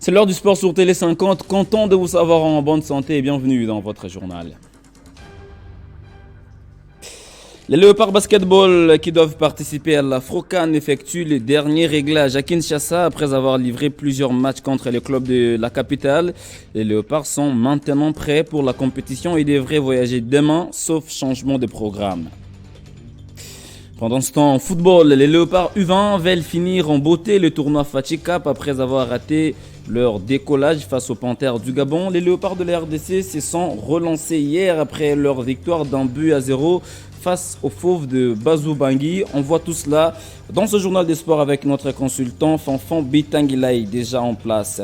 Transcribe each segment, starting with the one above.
C'est l'heure du sport sur Télé 50. Content de vous savoir en bonne santé et bienvenue dans votre journal. Les Léopards Basketball qui doivent participer à l'Afrocan effectuent les derniers réglages à Kinshasa après avoir livré plusieurs matchs contre les clubs de la capitale. Les Léopards sont maintenant prêts pour la compétition et devraient voyager demain, sauf changement de programme. Pendant ce temps, en football, les Léopards U20 veulent finir en beauté le tournoi Fatih Cup après avoir raté leur décollage face aux Panthères du Gabon. Les Léopards de la RDC se sont relancés hier après leur victoire d'1-0 face aux Fauves de Bazou Bangui. On voit tout cela dans ce journal des sports avec notre consultant Fanfan Bitanguilay déjà en place.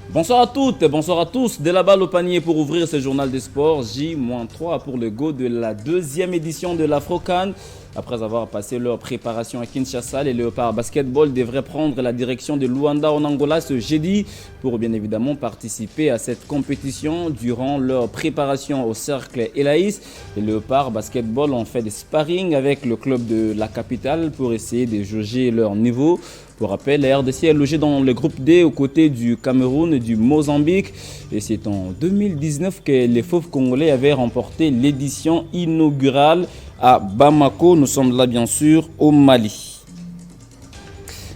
Bonsoir à toutes, bonsoir à tous. De la balle au panier pour ouvrir ce journal des sports. J-3 pour le go de la deuxième édition de l'Afrocan. Après avoir passé leur préparation à Kinshasa, les Léopards Basketball devraient prendre la direction de Luanda en Angola ce jeudi pour bien évidemment participer à cette compétition. Durant leur préparation au cercle Elaïs, les Léopards Basketball ont fait des sparring avec le club de la capitale pour essayer de jauger leur niveau. Pour rappel, la RDC est logée dans le groupe D aux côtés du Cameroun et du Mozambique. Et c'est en 2019 que les Fauves congolais avaient remporté l'édition inaugurale à Bamako. Nous sommes là bien sûr au Mali.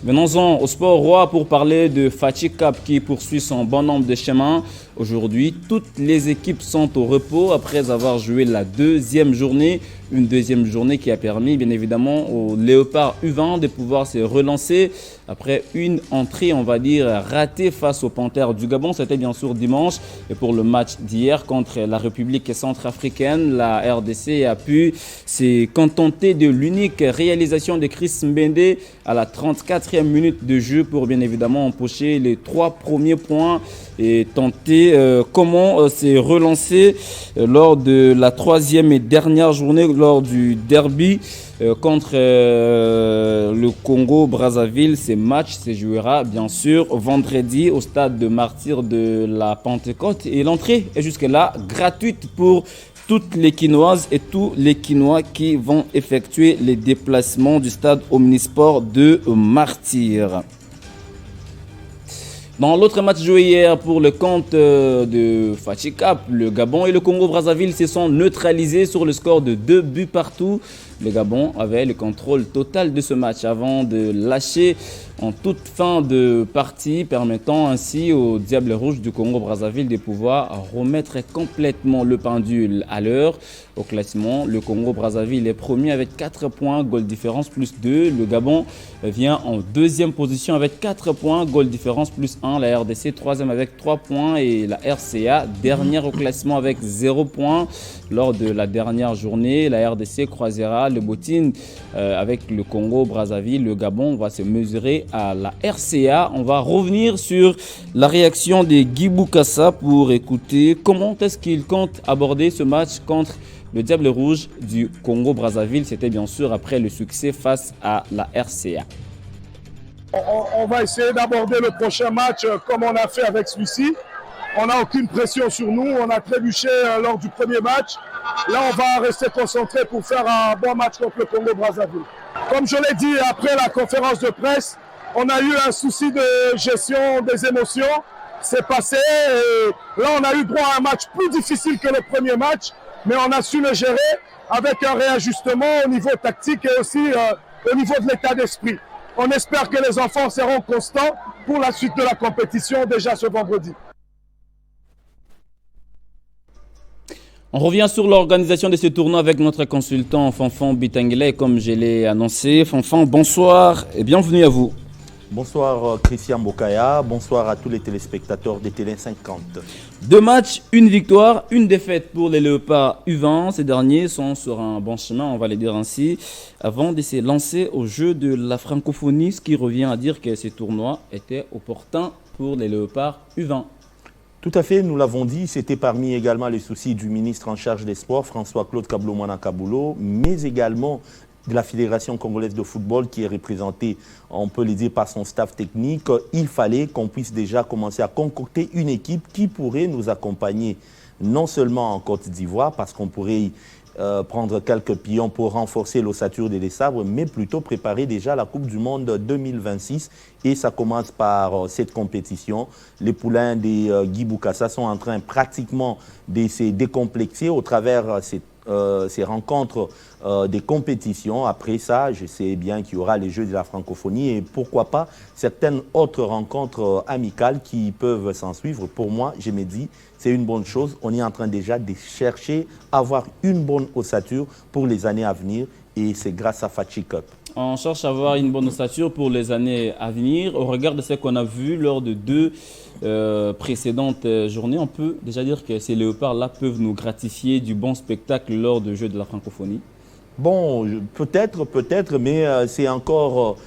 Venons-en au sport roi pour parler de Fatih Cup qui poursuit son bon nombre de chemins. Aujourd'hui, toutes les équipes sont au repos après avoir joué la deuxième journée. Une deuxième journée qui a permis bien évidemment aux Léopards U20 de pouvoir se relancer après une entrée, on va dire, ratée face aux Panthères du Gabon. C'était bien sûr dimanche. Et pour le match d'hier contre la République centrafricaine, la RDC a pu se contenter de l'unique réalisation de Chris Mbende à la 34e minute de jeu pour bien évidemment empocher les 3 premiers points et tenter comment se relancer lors de la 3e et dernière journée lors du derby contre le Congo-Brazzaville. Ce match se jouera bien sûr vendredi au stade de Martyrs de la Pentecôte et l'entrée est jusque-là gratuite pour toutes les Quinoises et tous les Quinois qui vont effectuer les déplacements du stade Omnisport de Martyrs. Dans l'autre match joué hier pour le compte de Fatih Cup, le Gabon et le Congo-Brazzaville se sont neutralisés sur le score de 2 buts partout. Le Gabon avait le contrôle total de ce match avant de lâcher en toute fin de partie, permettant ainsi aux Diables Rouges du Congo-Brazzaville de pouvoir remettre complètement le pendule à l'heure. Au classement, le Congo-Brazzaville est premier avec 4 points, goal différence plus 2. Le Gabon vient en deuxième position avec 4 points, goal différence plus 1. La RDC troisième avec 3 points et la RCA dernière au classement avec 0 points. Lors de la dernière journée, la RDC croisera le bottine avec le Congo-Brazzaville. Le Gabon va se mesurer à la RCA. On va revenir sur la réaction de Guy Boukassa pour écouter comment est-ce qu'il compte aborder ce match contre le Diable Rouge du Congo-Brazzaville. C'était bien sûr après le succès face à la RCA. On va essayer d'aborder le prochain match comme on a fait avec celui-ci. On n'a aucune pression sur nous, on a trébuché lors du premier match. Là, on va rester concentré pour faire un bon match contre le Congo-Brazzaville. Comme je l'ai dit après la conférence de presse, on a eu un souci de gestion des émotions. C'est passé. Et là, on a eu droit à un match plus difficile que le premier match, mais on a su le gérer avec un réajustement au niveau tactique et aussi au niveau de l'état d'esprit. On espère que les enfants seront constants pour la suite de la compétition déjà ce vendredi. On revient sur l'organisation de ce tournoi avec notre consultant Fanfan Bitanguilay, comme je l'ai annoncé. Fanfan, bonsoir et bienvenue à vous. Bonsoir Christian Bokaya, bonsoir à tous les téléspectateurs de Télé 50. 2 matchs, 1 victoire, 1 défaite pour les Léopards U20. Ces derniers sont sur un bon chemin, on va le dire ainsi, avant de se lancer au jeu de la francophonie, ce qui revient à dire que ce tournoi était opportun pour les Léopards U20. Tout à fait, nous l'avons dit, c'était parmi également les soucis du ministre en charge des sports, François-Claude Kaboulou, mais également de la Fédération congolaise de football qui est représentée, on peut le dire, par son staff technique. Il fallait qu'on puisse déjà commencer à concocter une équipe qui pourrait nous accompagner non seulement en Côte d'Ivoire, parce qu'on pourrait prendre quelques pions pour renforcer l'ossature des sabres, mais plutôt préparer déjà la Coupe du Monde 2026. Et ça commence par cette compétition. Les poulains des Guy Bokassa sont en train pratiquement de se décomplexer au travers ces rencontres des compétitions. Après ça, je sais bien qu'il y aura les Jeux de la francophonie et pourquoi pas certaines autres rencontres amicales qui peuvent s'en suivre. Pour moi, je me dis, c'est une bonne chose. On est en train déjà de chercher à avoir une bonne ossature pour les années à venir et c'est grâce à Fatchi Cup. On cherche à avoir une bonne ossature pour les années à venir. Au regard de ce qu'on a vu lors de deux précédentes journées, on peut déjà dire que ces léopards-là peuvent nous gratifier du bon spectacle lors des Jeux de la francophonie. Bon, peut-être, mais c'est encore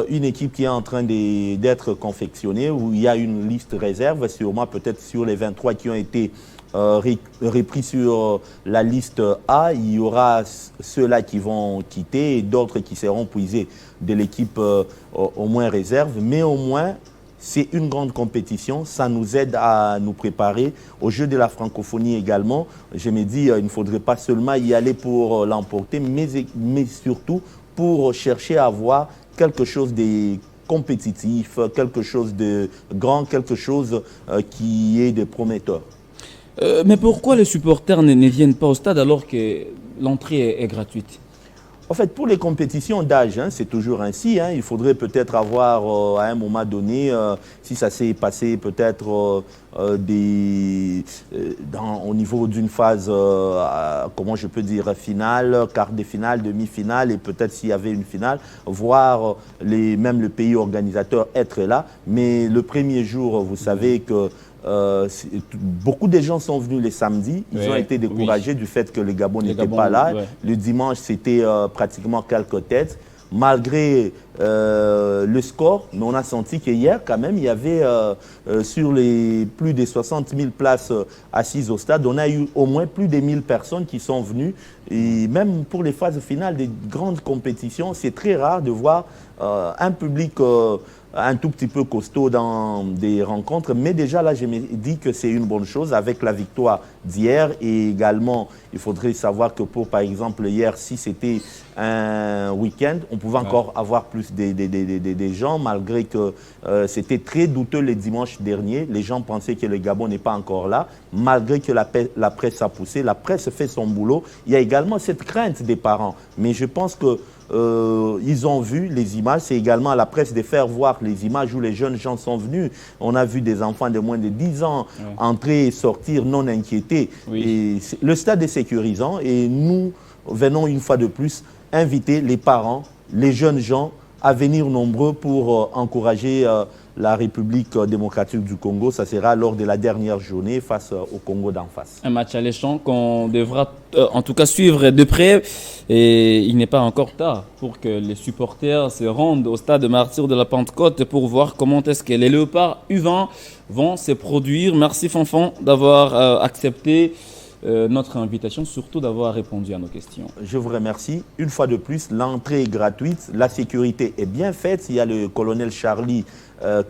une équipe qui est en train d'être confectionnée, où il y a une liste réserve, sûrement peut-être sur les 23 qui ont été repris sur la liste A, il y aura ceux-là qui vont quitter et d'autres qui seront puisés de l'équipe au moins réserve, mais au moins c'est une grande compétition, ça nous aide à nous préparer aux Jeux de la francophonie également. Je me dis, il ne faudrait pas seulement y aller pour l'emporter, mais surtout pour chercher à avoir quelque chose de compétitif, quelque chose de grand, quelque chose qui est de prometteur. Mais pourquoi les supporters ne viennent pas au stade alors que l'entrée est gratuite? En fait, pour les compétitions d'âge, c'est toujours ainsi. Il faudrait peut-être avoir, à un moment donné, si ça s'est passé peut-être au niveau d'une phase, comment je peux dire, finale, quart de finale, demi-finale, et peut-être s'il y avait une finale, voir même le pays organisateur être là. Mais le premier jour, vous savez que beaucoup de gens sont venus les samedis. Ils ont été découragés du fait que le Gabon n'était pas là. Le dimanche, c'était pratiquement quelques têtes. Malgré le score, mais on a senti qu'hier, quand même, il y avait sur les plus de 60 000 places assises au stade, on a eu au moins plus de 1000 personnes qui sont venues. Et même pour les phases finales des grandes compétitions, c'est très rare de voir un public un tout petit peu costaud dans des rencontres. Mais déjà là, je me dis que c'est une bonne chose avec la victoire d'hier. Et également, il faudrait savoir que pour, par exemple, hier, si c'était un week-end, on pouvait encore avoir plus des gens, malgré que c'était très douteux le dimanche dernier. Les gens pensaient que le Gabon n'est pas encore là, malgré que la presse a poussé. La presse fait son boulot. Il y a également cette crainte des parents. Mais je pense que ils ont vu les images, c'est également à la presse de faire voir les images où les jeunes gens sont venus. On a vu des enfants de moins de 10 ans entrer et sortir non inquiétés. Et le stade est sécurisant et nous venons une fois de plus inviter les parents, les jeunes gens à venir nombreux pour encourager la République démocratique du Congo. Ça sera lors de la dernière journée face au Congo d'en face. Un match alléchant qu'on devra en tout cas suivre de près. Et il n'est pas encore tard pour que les supporters se rendent au stade Martyrs de la Pentecôte pour voir comment est-ce que les léopards U20 vont se produire. Merci Fanfan d'avoir accepté notre invitation, surtout d'avoir répondu à nos questions. Je vous remercie. Une fois de plus, l'entrée est gratuite, la sécurité est bien faite. Il y a le colonel Charlie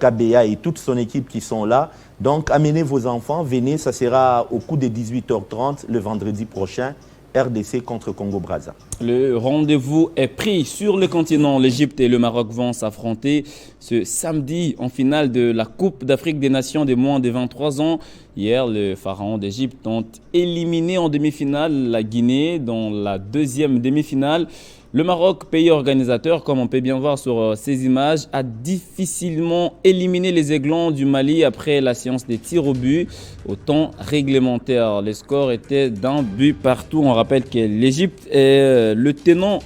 Kabea et toute son équipe qui sont là. Donc, amenez vos enfants, venez, ça sera au coup de 18h30 le vendredi prochain. RDC contre Congo-Brazza. Le rendez-vous est pris sur le continent. L'Égypte et le Maroc vont s'affronter ce samedi en finale de la Coupe d'Afrique des Nations des moins de 23 ans. Hier, les pharaons d'Égypte ont éliminé en demi-finale la Guinée dans la deuxième demi-finale. Le Maroc, pays organisateur, comme on peut bien voir sur ces images, a difficilement éliminé les Aiglons du Mali après la séance des tirs au but au temps réglementaire. Les scores étaient d'un but partout. On rappelle que l'Égypte est le tenant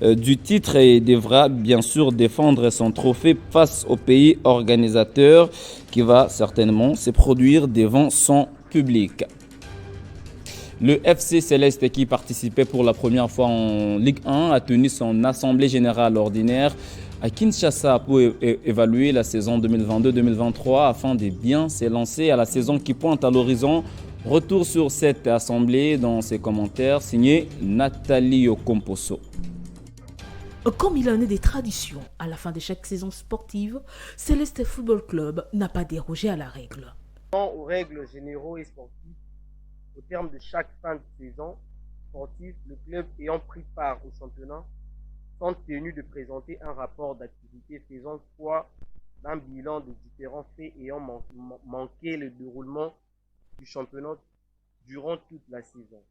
du titre et devra bien sûr défendre son trophée face au pays organisateur qui va certainement se produire devant son public. Le FC Céleste, qui participait pour la première fois en Ligue 1, a tenu son assemblée générale ordinaire à Kinshasa pour évaluer la saison 2022-2023 afin de bien s'élancer à la saison qui pointe à l'horizon. Retour sur cette assemblée dans ses commentaires, signé Nathalie Okomposo. Comme il en est des traditions à la fin de chaque saison sportive, Céleste Football Club n'a pas dérogé à la règle. Aux règles généraux et sportives, au terme de chaque fin de saison, sportifs, le club ayant pris part au championnat, sont tenus de présenter un rapport d'activité faisant foi d'un bilan de différents faits ayant manqué le déroulement du championnat durant toute la saison.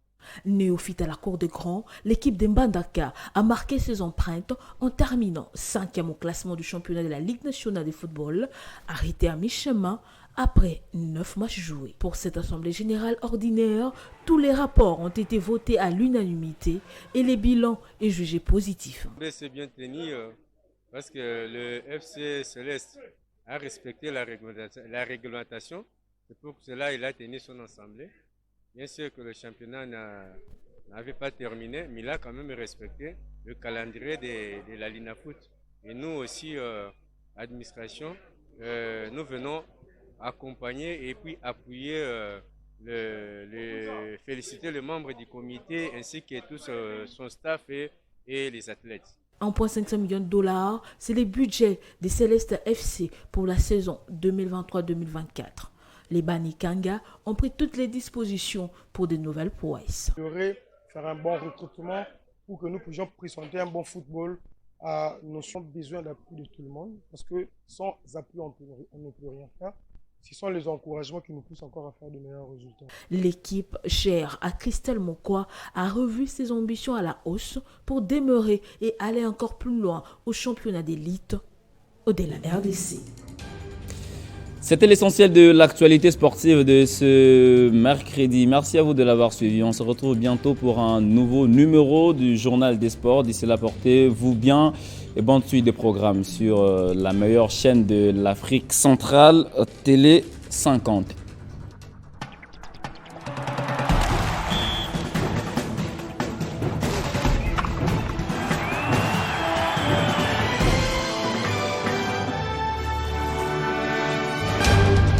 Néophyte à la cour de grand, l'équipe de Mbandaka a marqué ses empreintes en terminant 5e au classement du championnat de la Ligue nationale de football, arrêté à mi-chemin après 9 matchs joués. Pour cette assemblée générale ordinaire, tous les rapports ont été votés à l'unanimité et le bilan est jugé positif. C'est bien tenu parce que le FC Céleste a respecté la réglementation. C'est pour cela qu'il a tenu son assemblée. Bien sûr que le championnat n'avait pas terminé, mais il a quand même respecté le calendrier de la Linafoot. Et nous aussi, administration, nous venons accompagner et puis appuyer, féliciter les membres du comité ainsi que tout son staff et les athlètes. 1,5 million de dollars, c'est le budget des Célestes FC pour la saison 2023-2024. Les Banikanga ont pris toutes les dispositions pour de nouvelles prouesses. Faire un bon recrutement pour que nous puissions présenter un bon football. Nous avons besoin d'appui de tout le monde parce que sans appui, on ne peut rien faire. Ce sont les encouragements qui nous poussent encore à faire de meilleurs résultats. L'équipe chère à Christelle Mokwa a revu ses ambitions à la hausse pour demeurer et aller encore plus loin au championnat d'élite de la RDC. C'était l'essentiel de l'actualité sportive de ce mercredi. Merci à vous de l'avoir suivi. On se retrouve bientôt pour un nouveau numéro du Journal des Sports. D'ici là, portez-vous bien et bonne suite des programmes sur la meilleure chaîne de l'Afrique centrale, Télé 50.